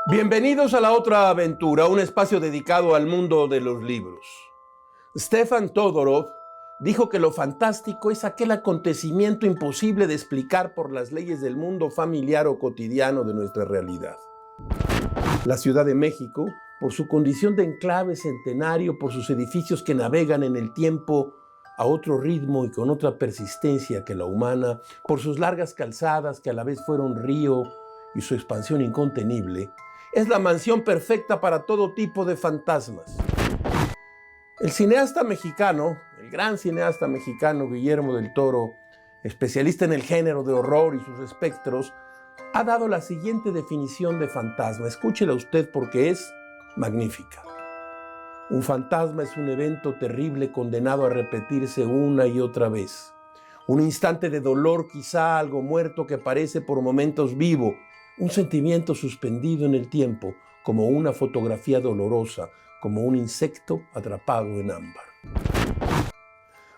Bienvenidos a La Otra Aventura, un espacio dedicado al mundo de los libros. Stefan Todorov dijo que lo fantástico es aquel acontecimiento imposible de explicar por las leyes del mundo familiar o cotidiano de nuestra realidad. La Ciudad de México, por su condición de enclave centenario, por sus edificios que navegan en el tiempo a otro ritmo y con otra persistencia que la humana, por sus largas calzadas que a la vez fueron río y su expansión incontenible, es la mansión perfecta para todo tipo de fantasmas. El cineasta mexicano, el gran cineasta mexicano Guillermo del Toro, especialista en el género de horror y sus espectros, ha dado la siguiente definición de fantasma. Escúchela usted porque es magnífica. Un fantasma es un evento terrible condenado a repetirse una y otra vez. Un instante de dolor, quizá algo muerto que parece por momentos vivo. Un sentimiento suspendido en el tiempo, como una fotografía dolorosa, como un insecto atrapado en ámbar.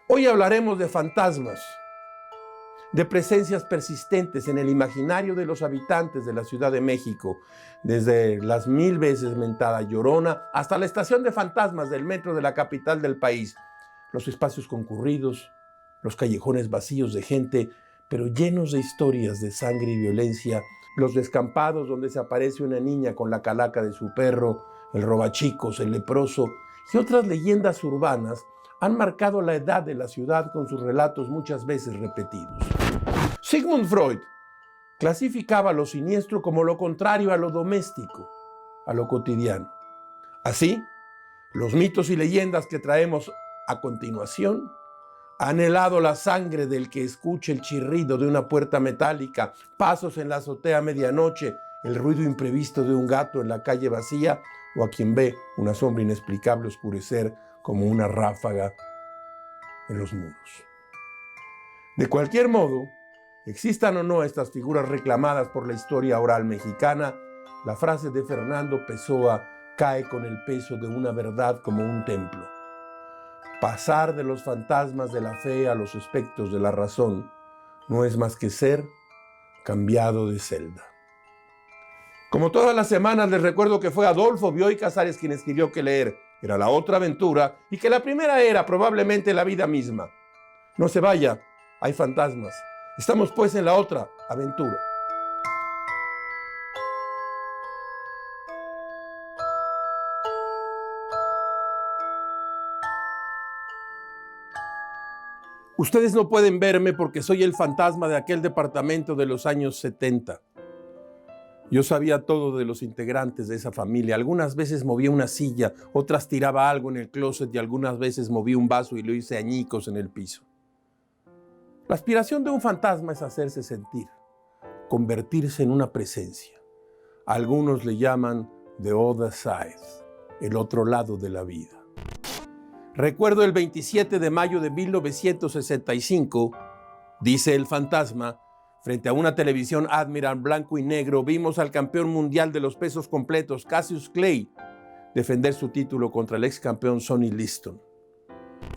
Hoy hablaremos de fantasmas, de presencias persistentes en el imaginario de los habitantes de la Ciudad de México, desde las 1000 veces mentada Llorona hasta la estación de fantasmas del metro de la capital del país, los espacios concurridos, los callejones vacíos de gente, pero llenos de historias de sangre y violencia, los descampados donde se aparece una niña con la calaca de su perro, el robachicos, el leproso y otras leyendas urbanas han marcado la edad de la ciudad con sus relatos muchas veces repetidos. Sigmund Freud clasificaba lo siniestro como lo contrario a lo doméstico, a lo cotidiano. Así, los mitos y leyendas que traemos a continuación han helado la sangre del que escuche el chirrido de una puerta metálica, pasos en la azotea a medianoche, el ruido imprevisto de un gato en la calle vacía o a quien ve una sombra inexplicable oscurecer como una ráfaga en los muros. De cualquier modo, existan o no estas figuras reclamadas por la historia oral mexicana, la frase de Fernando Pessoa cae con el peso de una verdad como un templo. Pasar de los fantasmas de la fe a los espectros de la razón no es más que ser cambiado de celda. Como todas las semanas les recuerdo que fue Adolfo Bioy Casares quien escribió que leer era la otra aventura y que la primera era probablemente la vida misma. No se vaya, hay fantasmas. Estamos pues en la otra aventura. Ustedes no pueden verme porque soy el fantasma de aquel departamento de los años 70. Yo sabía todo de los integrantes de esa familia. Algunas veces movía una silla, otras tiraba algo en el closet y algunas veces movía un vaso y lo hice añicos en el piso. La aspiración de un fantasma es hacerse sentir, convertirse en una presencia. Algunos le llaman the other side, el otro lado de la vida. Recuerdo el 27 de mayo de 1965, dice el fantasma, frente a una televisión Admiral blanco y negro, vimos al campeón mundial de los pesos completos, Cassius Clay, defender su título contra el ex campeón Sonny Liston.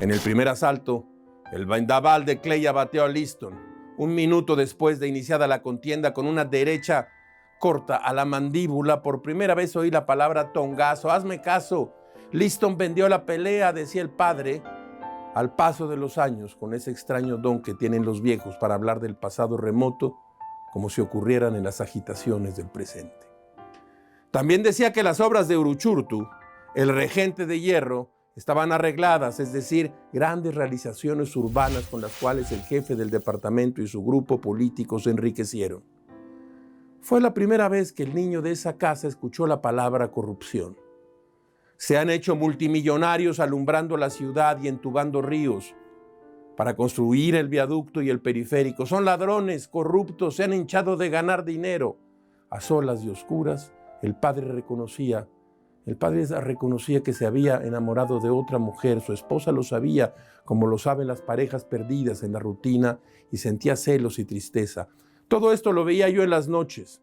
En el primer asalto, el vendaval de Clay abatió a Liston. Un minuto después de iniciada la contienda, con una derecha corta a la mandíbula, por primera vez oí la palabra tongazo. Hazme caso. Liston vendió la pelea, decía el padre, al paso de los años, con ese extraño don que tienen los viejos para hablar del pasado remoto como si ocurrieran en las agitaciones del presente. También decía que las obras de Uruchurtu, el regente de hierro, estaban arregladas, es decir, grandes realizaciones urbanas con las cuales el jefe del departamento y su grupo político se enriquecieron. Fue la primera vez que el niño de esa casa escuchó la palabra corrupción. Se han hecho multimillonarios alumbrando la ciudad y entubando ríos para construir el viaducto y el periférico. Son ladrones, corruptos, se han hinchado de ganar dinero. A solas y oscuras, el padre reconocía que se había enamorado de otra mujer. Su esposa lo sabía, como lo saben las parejas perdidas en la rutina, y sentía celos y tristeza. Todo esto lo veía yo en las noches.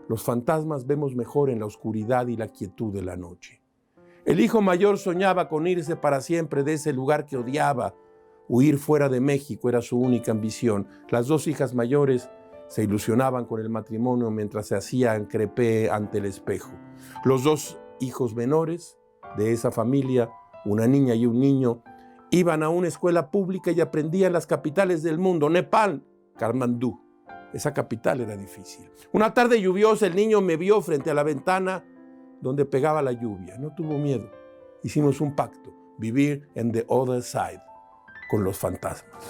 Los fantasmas vemos mejor en la oscuridad y la quietud de la noche. El hijo mayor soñaba con irse para siempre de ese lugar que odiaba. Huir fuera de México era su única ambición. Las dos hijas mayores se ilusionaban con el matrimonio mientras se hacían crepé ante el espejo. Los dos hijos menores de esa familia, una niña y un niño, iban a una escuela pública y aprendían las capitales del mundo, Nepal, Kathmandú. Esa capital era difícil. Una tarde lluviosa, el niño me vio frente a la ventana donde pegaba la lluvia. No tuvo miedo. Hicimos un pacto, vivir en the other side, con los fantasmas.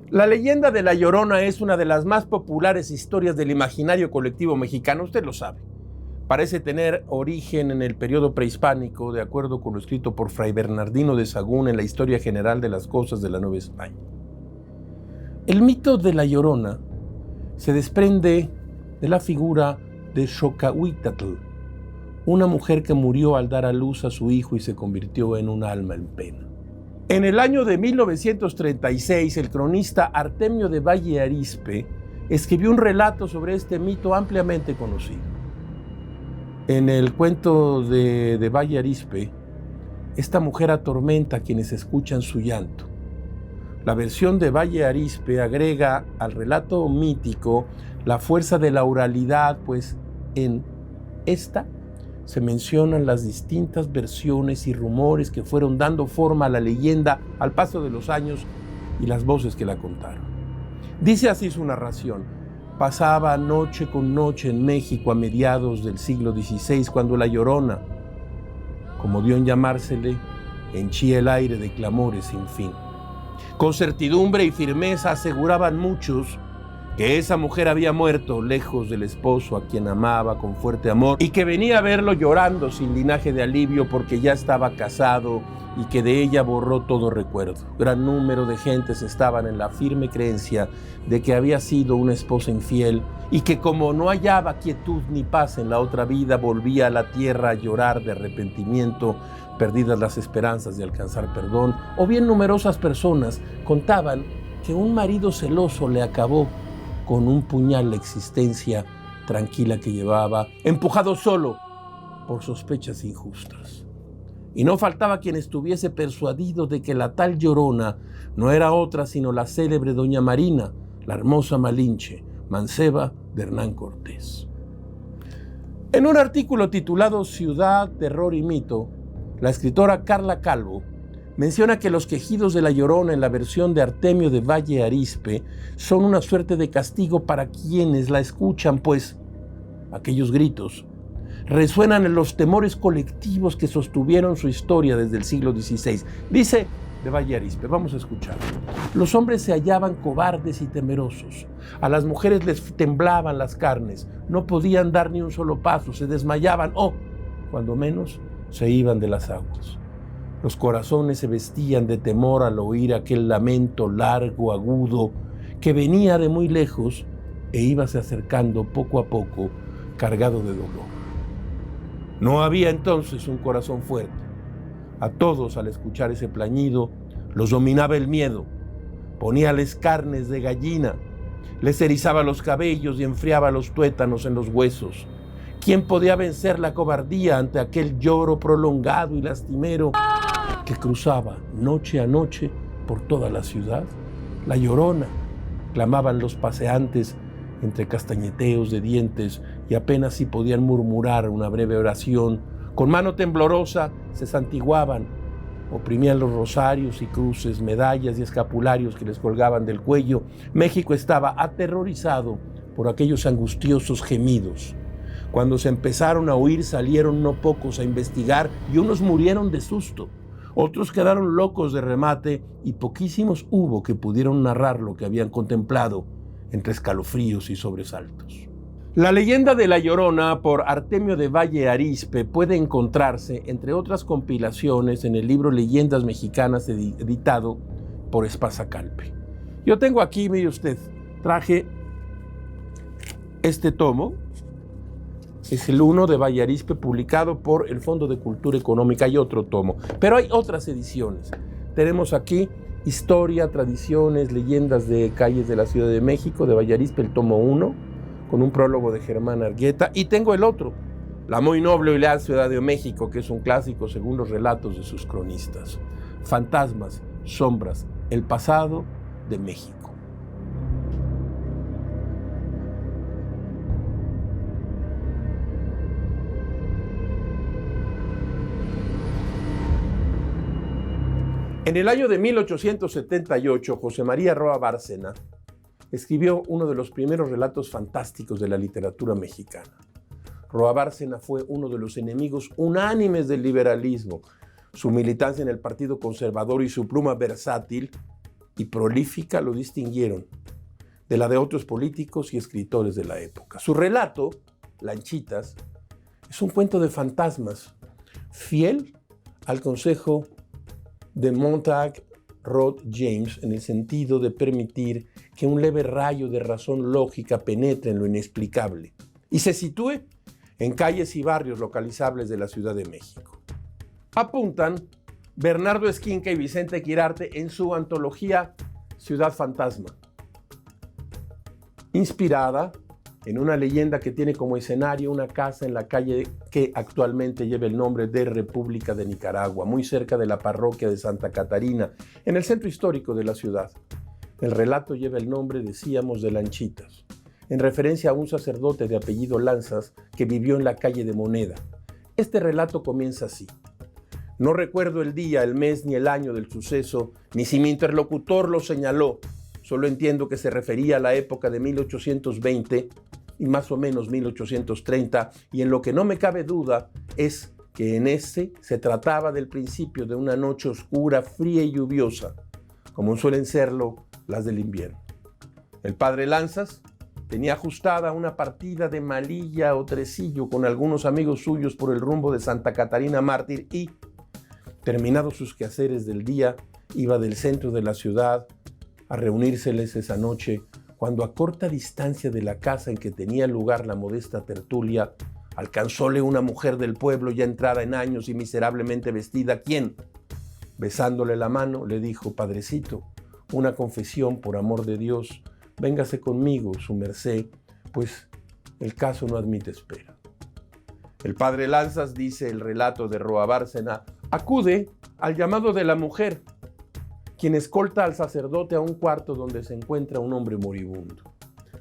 La leyenda de La Llorona es una de las más populares historias del imaginario colectivo mexicano, usted lo sabe. Parece tener origen en el periodo prehispánico, de acuerdo con lo escrito por Fray Bernardino de Sahagún en la Historia General de las Cosas de la Nueva España. El mito de La Llorona se desprende de la figura de Xocahuitlatl, una mujer que murió al dar a luz a su hijo y se convirtió en un alma en pena. En el año de 1936, el cronista Artemio de Valle Arizpe escribió un relato sobre este mito ampliamente conocido. En el cuento de Valle Arizpe, esta mujer atormenta a quienes escuchan su llanto. La versión de Valle Arizpe agrega al relato mítico la fuerza de la oralidad, pues en esta se mencionan las distintas versiones y rumores que fueron dando forma a la leyenda al paso de los años y las voces que la contaron. Dice así su narración: pasaba noche con noche en México a mediados del siglo XVI, cuando La Llorona, como dio en llamársele, henchía el aire de clamores sin fin. Con certidumbre y firmeza aseguraban muchos que esa mujer había muerto lejos del esposo a quien amaba con fuerte amor y que venía a verlo llorando sin linaje de alivio porque ya estaba casado y que de ella borró todo recuerdo. Gran número de gentes estaban en la firme creencia de que había sido una esposa infiel y que como no hallaba quietud ni paz en la otra vida, volvía a la tierra a llorar de arrepentimiento, perdidas las esperanzas de alcanzar perdón, o bien numerosas personas contaban que un marido celoso le acabó con un puñal la existencia tranquila que llevaba, empujado solo por sospechas injustas. Y no faltaba quien estuviese persuadido de que la tal Llorona no era otra sino la célebre doña Marina, la hermosa Malinche, manceba de Hernán Cortés. En un artículo titulado Ciudad, Terror y Mito, la escritora Carla Calvo menciona que los quejidos de La Llorona en la versión de Artemio de Valle Arizpe son una suerte de castigo para quienes la escuchan, pues aquellos gritos resuenan en los temores colectivos que sostuvieron su historia desde el siglo XVI. Dice de Valle Arizpe, vamos a escuchar: los hombres se hallaban cobardes y temerosos, a las mujeres les temblaban las carnes, no podían dar ni un solo paso, se desmayaban o, cuando menos, se iban de las aguas. Los corazones se vestían de temor al oír aquel lamento largo, agudo, que venía de muy lejos e íbase acercando poco a poco, cargado de dolor. No había entonces un corazón fuerte. A todos, al escuchar ese plañido, los dominaba el miedo. Poníales carnes de gallina, les erizaba los cabellos y enfriaba los tuétanos en los huesos. ¿Quién podía vencer la cobardía ante aquel lloro prolongado y lastimero que cruzaba noche a noche por toda la ciudad? La Llorona, clamaban los paseantes entre castañeteos de dientes y apenas si podían murmurar una breve oración. Con mano temblorosa se santiguaban, oprimían los rosarios y cruces, medallas y escapularios que les colgaban del cuello. México estaba aterrorizado por aquellos angustiosos gemidos. Cuando se empezaron a oír, salieron no pocos a investigar y unos murieron de susto. Otros quedaron locos de remate y poquísimos hubo que pudieron narrar lo que habían contemplado entre escalofríos y sobresaltos. La leyenda de La Llorona por Artemio de Valle Arizpe puede encontrarse, entre otras compilaciones, en el libro Leyendas Mexicanas editado por Espasa Calpe. Yo tengo aquí, mire usted, traje este tomo. Es el 1 de Valle Arizpe, publicado por el Fondo de Cultura Económica. Hay otro tomo, pero hay otras ediciones. Tenemos aquí Historia, Tradiciones, Leyendas de Calles de la Ciudad de México, de Valle Arizpe, el tomo 1, con un prólogo de Germán Argueta. Y tengo el otro, La muy noble y leal Ciudad de México, que es un clásico según los relatos de sus cronistas. Fantasmas, sombras, el pasado de México. En el año de 1878, José María Roa Bárcena escribió uno de los primeros relatos fantásticos de la literatura mexicana. Roa Bárcena fue uno de los enemigos unánimes del liberalismo. Su militancia en el Partido Conservador y su pluma versátil y prolífica lo distinguieron de la de otros políticos y escritores de la época. Su relato, Lanchitas, es un cuento de fantasmas, fiel al consejo de Montague Rod James en el sentido de permitir que un leve rayo de razón lógica penetre en lo inexplicable y se sitúe en calles y barrios localizables de la Ciudad de México. Apuntan Bernardo Esquinca y Vicente Quirarte en su antología Ciudad Fantasma, inspirada en una leyenda que tiene como escenario una casa en la calle que actualmente lleva el nombre de República de Nicaragua, muy cerca de la parroquia de Santa Catarina, en el centro histórico de la ciudad. El relato lleva el nombre, decíamos, de Lanchitas, en referencia a un sacerdote de apellido Lanzas que vivió en la calle de Moneda. Este relato comienza así. No recuerdo el día, el mes ni el año del suceso, ni si mi interlocutor lo señaló. Solo entiendo que se refería a la época de 1820 y más o menos 1830, y en lo que no me cabe duda es que en ese se trataba del principio de una noche oscura, fría y lluviosa, como suelen serlo las del invierno. El padre Lanzas tenía ajustada una partida de malilla o tresillo con algunos amigos suyos por el rumbo de Santa Catarina Mártir y, terminados sus quehaceres del día, iba del centro de la ciudad a reunírseles esa noche, cuando a corta distancia de la casa en que tenía lugar la modesta tertulia, alcanzóle una mujer del pueblo ya entrada en años y miserablemente vestida, quien, besándole la mano, le dijo: Padrecito, una confesión por amor de Dios, véngase conmigo, su merced, pues el caso no admite espera. El padre Lanzas, dice el relato de Roa Bárcena, acude al llamado de la mujer, quien escolta al sacerdote a un cuarto donde se encuentra un hombre moribundo.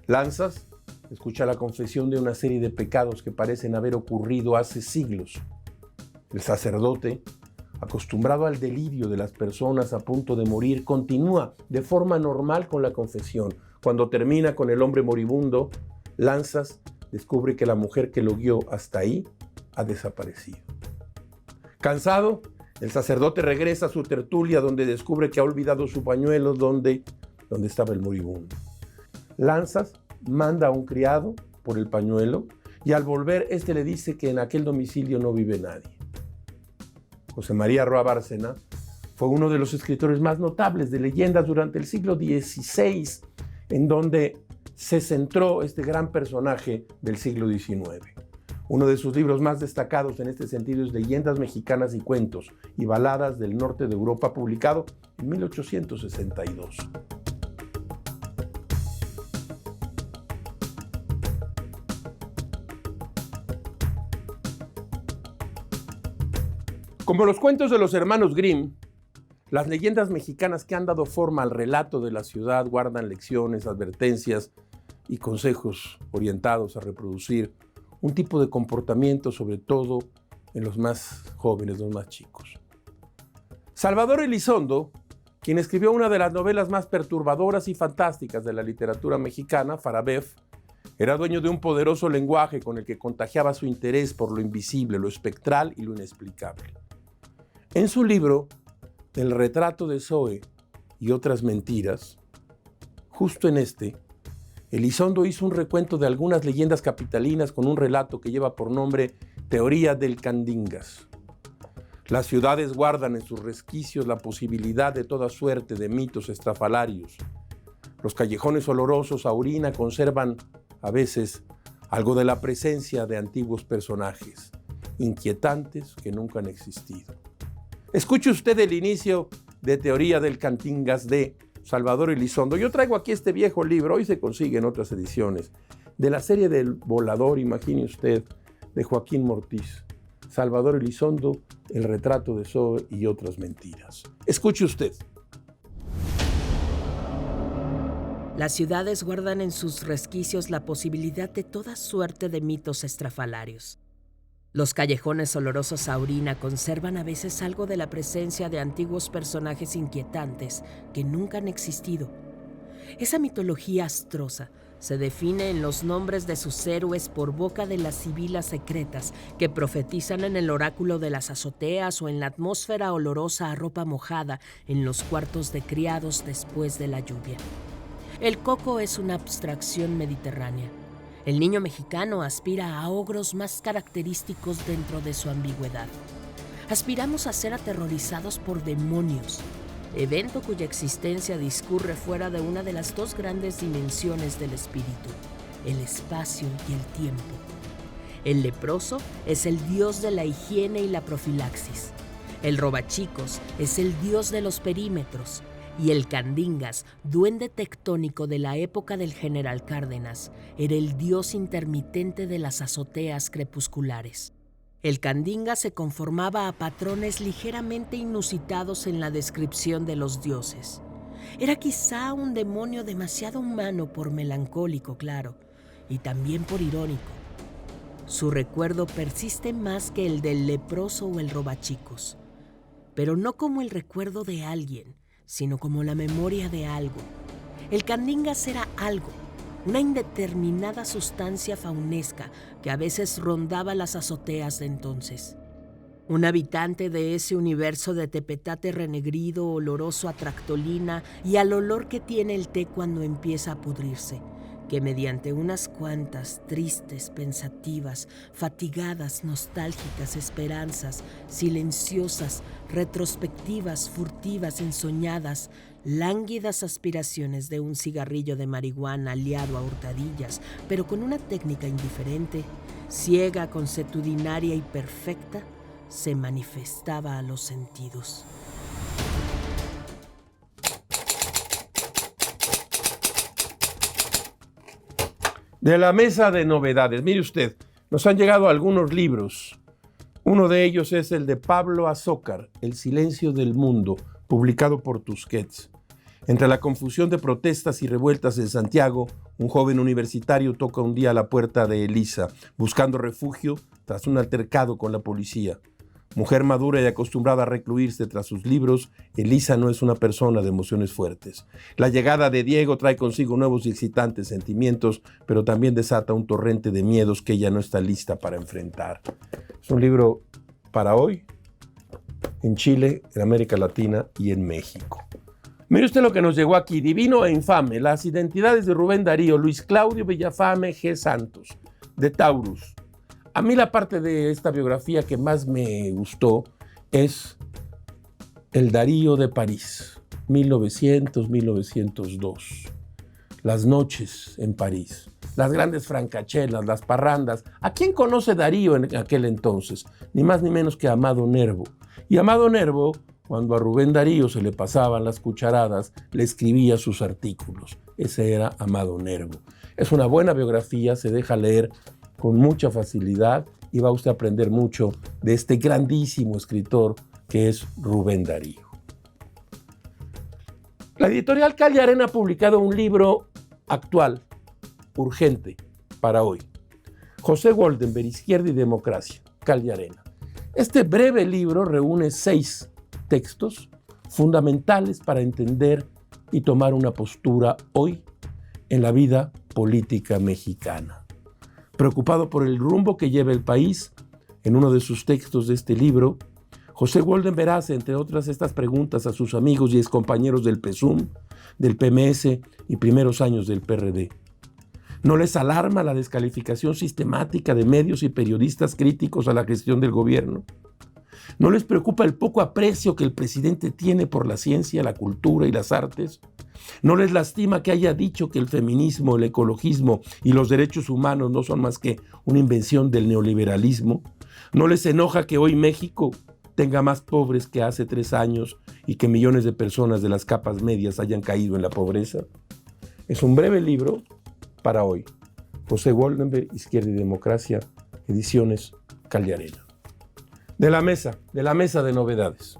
Lanzas escucha la confesión de una serie de pecados que parecen haber ocurrido hace siglos. El sacerdote, acostumbrado al delirio de las personas a punto de morir, continúa de forma normal con la confesión. Cuando termina con el hombre moribundo, Lanzas descubre que la mujer que lo guió hasta ahí ha desaparecido. Cansado, el sacerdote regresa a su tertulia, donde descubre que ha olvidado su pañuelo donde estaba el moribundo. Lanzas manda a un criado por el pañuelo y al volver este le dice que en aquel domicilio no vive nadie. José María Roa Bárcena fue uno de los escritores más notables de leyendas durante el siglo XVI, en donde se centró este gran personaje del siglo XIX. Uno de sus libros más destacados en este sentido es Leyendas Mexicanas y Cuentos y Baladas del Norte de Europa, publicado en 1862. Como los cuentos de los hermanos Grimm, las leyendas mexicanas que han dado forma al relato de la ciudad guardan lecciones, advertencias y consejos orientados a reproducir un tipo de comportamiento, sobre todo en los más jóvenes, los más chicos. Salvador Elizondo, quien escribió una de las novelas más perturbadoras y fantásticas de la literatura mexicana, Farabef, era dueño de un poderoso lenguaje con el que contagiaba su interés por lo invisible, lo espectral y lo inexplicable. En su libro, El retrato de Zoe y otras mentiras, justo en este, Elizondo hizo un recuento de algunas leyendas capitalinas con un relato que lleva por nombre Teoría del Candingas. Las ciudades guardan en sus resquicios la posibilidad de toda suerte de mitos estrafalarios. Los callejones olorosos a orina conservan, a veces, algo de la presencia de antiguos personajes, inquietantes que nunca han existido. Escuche usted el inicio de Teoría del Cantingas de Salvador Elizondo. Yo traigo aquí este viejo libro, hoy se consigue en otras ediciones, de la serie del Volador, imagine usted, de Joaquín Mortiz. Salvador Elizondo, El retrato de Zoe y otras mentiras. Escuche usted. Las ciudades guardan en sus resquicios la posibilidad de toda suerte de mitos estrafalarios. Los callejones olorosos a orina conservan a veces algo de la presencia de antiguos personajes inquietantes que nunca han existido. Esa mitología astrosa se define en los nombres de sus héroes por boca de las sibilas secretas que profetizan en el oráculo de las azoteas o en la atmósfera olorosa a ropa mojada en los cuartos de criados después de la lluvia. El coco es una abstracción mediterránea. El niño mexicano aspira a ogros más característicos dentro de su ambigüedad. Aspiramos a ser aterrorizados por demonios, evento cuya existencia discurre fuera de una de las dos grandes dimensiones del espíritu, el espacio y el tiempo. El leproso es el dios de la higiene y la profilaxis. El robachicos es el dios de los perímetros. Y el Candingas, duende tectónico de la época del general Cárdenas, era el dios intermitente de las azoteas crepusculares. El Candingas se conformaba a patrones ligeramente inusitados en la descripción de los dioses. Era quizá un demonio demasiado humano por melancólico, claro, y también por irónico. Su recuerdo persiste más que el del leproso o el robachicos, pero no como el recuerdo de alguien, sino como la memoria de algo. El Candingas era algo, una indeterminada sustancia faunesca que a veces rondaba las azoteas de entonces. Un habitante de ese universo de tepetate renegrido, oloroso a tractolina y al olor que tiene el té cuando empieza a pudrirse, que mediante unas cuantas tristes, pensativas, fatigadas, nostálgicas esperanzas, silenciosas, retrospectivas, furtivas, ensoñadas, lánguidas aspiraciones de un cigarrillo de marihuana liado a hurtadillas, pero con una técnica indiferente, ciega, consuetudinaria y perfecta, se manifestaba a los sentidos. De la mesa de novedades, mire usted, nos han llegado algunos libros. Uno de ellos es el de Pablo Azócar, El silencio del mundo, publicado por Tusquets. Entre la confusión de protestas y revueltas en Santiago, un joven universitario toca un día a la puerta de Elisa, buscando refugio tras un altercado con la policía. Mujer madura y acostumbrada a recluirse tras sus libros, Elisa no es una persona de emociones fuertes. La llegada de Diego trae consigo nuevos y excitantes sentimientos, pero también desata un torrente de miedos que ella no está lista para enfrentar. Es un libro para hoy, en Chile, en América Latina y en México. Mire usted lo que nos llegó aquí, Divino e Infame, las identidades de Rubén Darío, Luis Claudio Villafame G. Santos, de Taurus. A mí la parte de esta biografía que más me gustó es el Darío de París, 1900-1902. Las noches en París, las grandes francachelas, las parrandas. ¿A quién conoce Darío en aquel entonces? Ni más ni menos que a Amado Nervo. Y Amado Nervo, cuando a Rubén Darío se le pasaban las cucharadas, le escribía sus artículos. Ese era Amado Nervo. Es una buena biografía, se deja leer con mucha facilidad y va usted a aprender mucho de este grandísimo escritor que es Rubén Darío. La editorial Calle Arena ha publicado un libro actual, urgente, para hoy. José Goldenberg, Izquierda y Democracia, Calle Arena. Este breve libro reúne 6 textos fundamentales para entender y tomar una postura hoy en la vida política mexicana. Preocupado por el rumbo que lleva el país, en uno de sus textos de este libro, José Goldenberg hace, entre otras, estas preguntas a sus amigos y excompañeros del PSUM, del PMS y primeros años del PRD. ¿No les alarma la descalificación sistemática de medios y periodistas críticos a la gestión del gobierno? ¿No les preocupa el poco aprecio que el presidente tiene por la ciencia, la cultura y las artes? ¿No les lastima que haya dicho que el feminismo, el ecologismo y los derechos humanos no son más que una invención del neoliberalismo? ¿No les enoja que hoy México tenga más pobres que hace 3 años y que millones de personas de las capas medias hayan caído en la pobreza? Es un breve libro para hoy. José Goldenberg, Izquierda y Democracia, Ediciones Caldearena. De la mesa de novedades.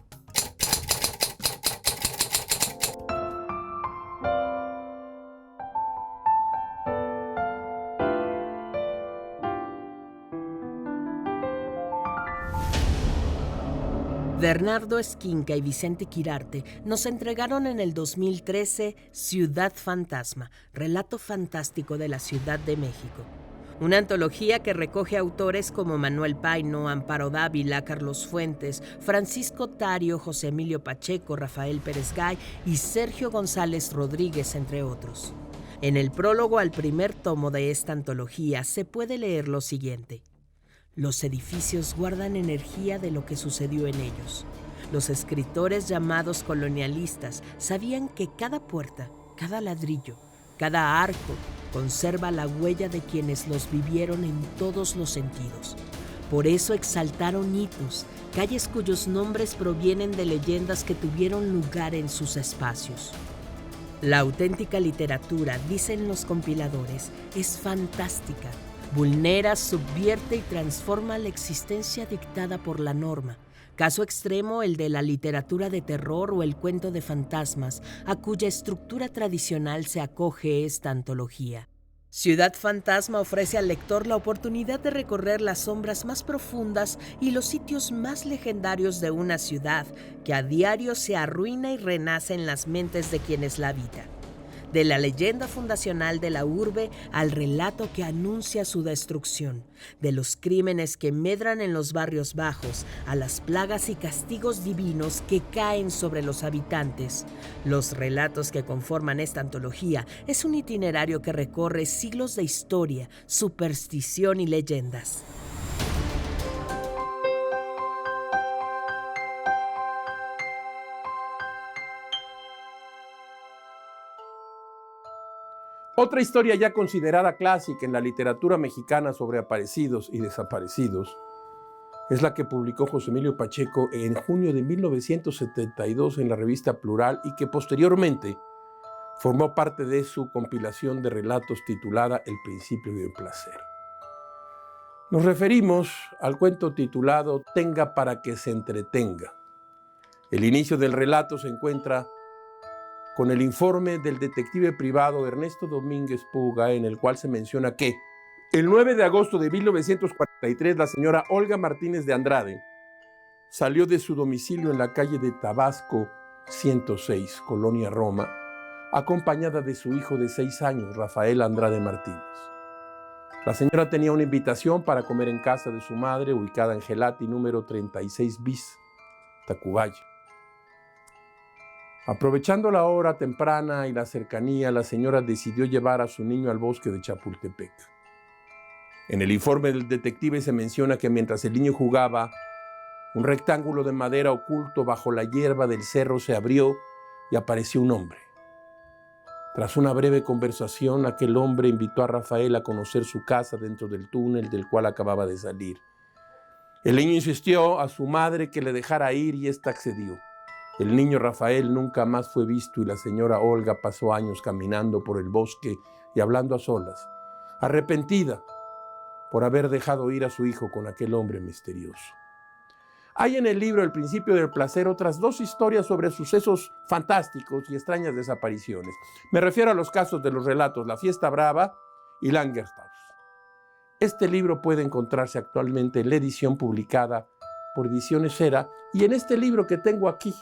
Bernardo Esquinca y Vicente Quirarte nos entregaron en el 2013 Ciudad Fantasma, relato fantástico de la Ciudad de México. Una antología que recoge autores como Manuel Paino, Amparo Dávila, Carlos Fuentes, Francisco Tario, José Emilio Pacheco, Rafael Pérez Gay y Sergio González Rodríguez, entre otros. En el prólogo al primer tomo de esta antología se puede leer lo siguiente. Los edificios guardan energía de lo que sucedió en ellos. Los escritores llamados colonialistas sabían que cada puerta, cada ladrillo, cada arco conserva la huella de quienes los vivieron en todos los sentidos. Por eso exaltaron hitos, calles cuyos nombres provienen de leyendas que tuvieron lugar en sus espacios. La auténtica literatura, dicen los compiladores, es fantástica. Vulnera, subvierte y transforma la existencia dictada por la norma. Caso extremo el de la literatura de terror o el cuento de fantasmas, a cuya estructura tradicional se acoge esta antología. Ciudad Fantasma ofrece al lector la oportunidad de recorrer las sombras más profundas y los sitios más legendarios de una ciudad que a diario se arruina y renace en las mentes de quienes la habitan. De la leyenda fundacional de la urbe al relato que anuncia su destrucción, de los crímenes que medran en los barrios bajos, a las plagas y castigos divinos que caen sobre los habitantes. Los relatos que conforman esta antología es un itinerario que recorre siglos de historia, superstición y leyendas. Otra historia ya considerada clásica en la literatura mexicana sobre aparecidos y desaparecidos es la que publicó José Emilio Pacheco en junio de 1972 en la revista Plural y que posteriormente formó parte de su compilación de relatos titulada El principio del placer. Nos referimos al cuento titulado Tenga para que se entretenga. El inicio del relato se encuentra con el informe del detective privado Ernesto Domínguez Puga, en el cual se menciona que el 9 de agosto de 1943 la señora Olga Martínez de Andrade salió de su domicilio en la calle de Tabasco 106, Colonia Roma, acompañada de su hijo de 6 años, Rafael Andrade Martínez. La señora tenía una invitación para comer en casa de su madre, ubicada en Gelati número 36 bis, Tacubaya. Aprovechando la hora temprana y la cercanía, la señora decidió llevar a su niño al bosque de Chapultepec. En el informe del detective se menciona que mientras el niño jugaba, un rectángulo de madera oculto bajo la hierba del cerro se abrió y apareció un hombre. Tras una breve conversación, aquel hombre invitó a Rafael a conocer su casa dentro del túnel del cual acababa de salir. El niño insistió a su madre que le dejara ir y ésta accedió. El niño Rafael nunca más fue visto y la señora Olga pasó años caminando por el bosque y hablando a solas, arrepentida por haber dejado ir a su hijo con aquel hombre misterioso. Hay en el libro El principio del placer otras 2 historias sobre sucesos fantásticos y extrañas desapariciones. Me refiero a los casos de los relatos La Fiesta Brava y Langerstaus. Este libro puede encontrarse actualmente en la edición publicada por Ediciones Era y en este libro que tengo aquí,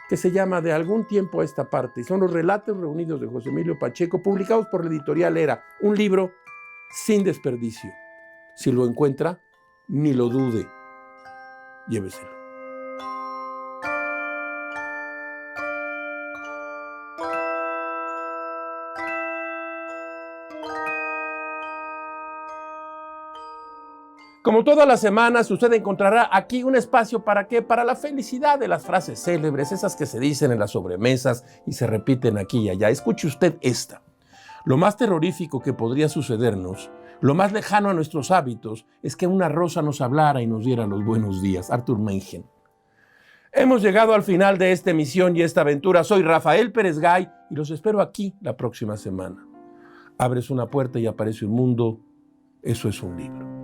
que se llama De algún tiempo a esta parte, y son los relatos reunidos de José Emilio Pacheco, publicados por la editorial Era, un libro sin desperdicio. Si lo encuentra, ni lo dude, lléveselo. Como todas las semanas, usted encontrará aquí un espacio ¿para qué? Para la felicidad de las frases célebres, esas que se dicen en las sobremesas y se repiten aquí y allá. Escuche usted esta. Lo más terrorífico que podría sucedernos, lo más lejano a nuestros hábitos, es que una rosa nos hablara y nos diera los buenos días. Arthur Mencken. Hemos llegado al final de esta emisión y esta aventura. Soy Rafael Pérez Gay y los espero aquí la próxima semana. Abres una puerta y aparece un mundo. Eso es un libro.